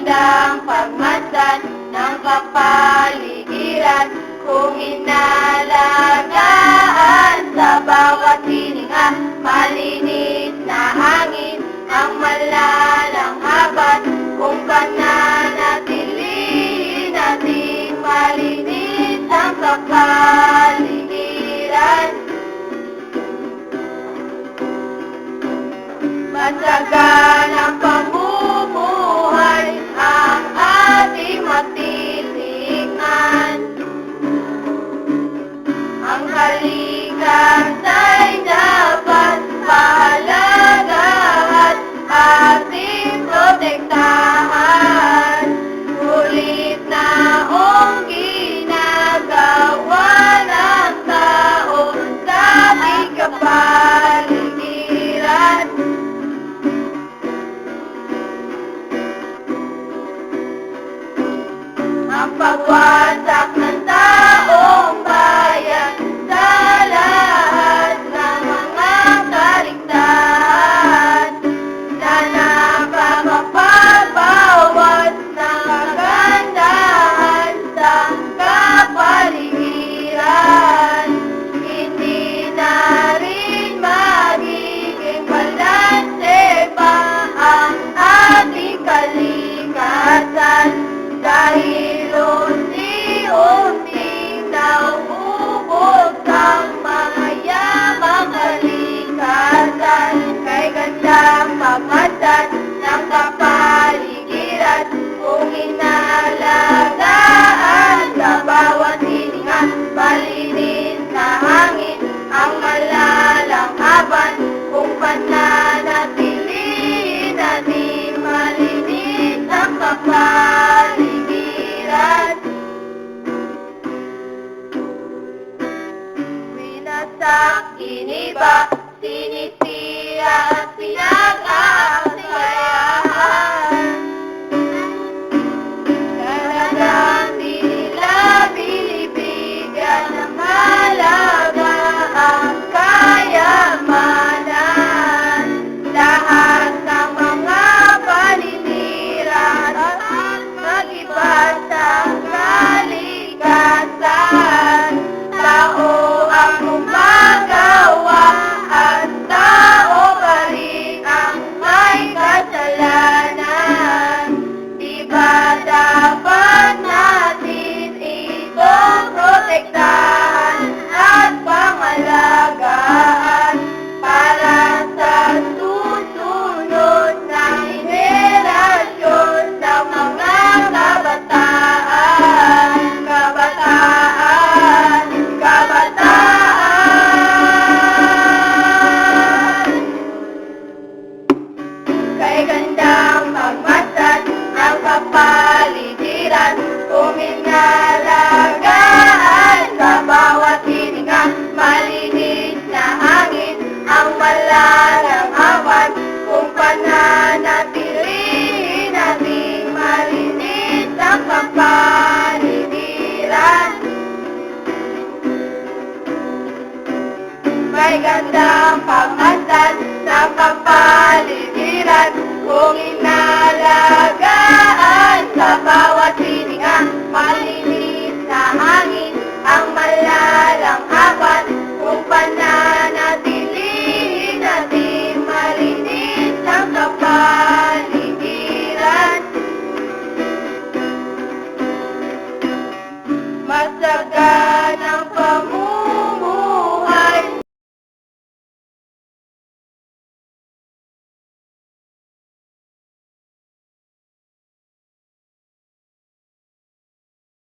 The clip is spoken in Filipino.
magandang pagmasdan ng kapaligiran kung inalagaan sa bawat hininga. Malinis na hangin ang malalang habat kung pananatilihin nating malinis ang kapaligiran. Masaganang pamumuhay ang ating matitikman. Ang kaligtasan dapat pahalagahan, ating protektahan. Ulit na ginagawa ng tao sa ating kapaligiran. Ang pagwasak ng taong bayan sa lahat ng mga kaligtahan na nakapagpapawas ng kagandahan sa kapaligiran. Hindi na rin magiging balanse pa ang ating kalikasan dahil unti-unting nauubos ang mga yamang kalikasan. Kay gandang pagmasdan ng kapaligiran kung inalagaan sa bawat hininga. Malinis na hangin ang malalang haban kung pananatilihin natin malinis ang kapaligiran. Winasak, iniba, sinisira at pinag-aasayahan. Talagang di nila binibigyan ng halaga ang kayamanan. Lahat ng mga paninira at mag-iba sa kalikasan. Tao ang gumagawa at tao pa rin ang may kasalanan. Di ba dapat natin itong protektahan at pangalagaan para sa susunod na henerasyon ng mga kabataan? Kabataan, kabataan. Kay gandang pagmasdan ng kapaligiran kung inalagaan sa bawat hininga. Malinis na hangin ang malalang hawan kung pananatilihin nating malinis ang kapaligiran. May gandang pagmasdan ng kapaligiran kung inalagaan sa bawat hininga. Malinis na hangin ang malalang haban kung pananatilihin natin malinis ang kapaligiran.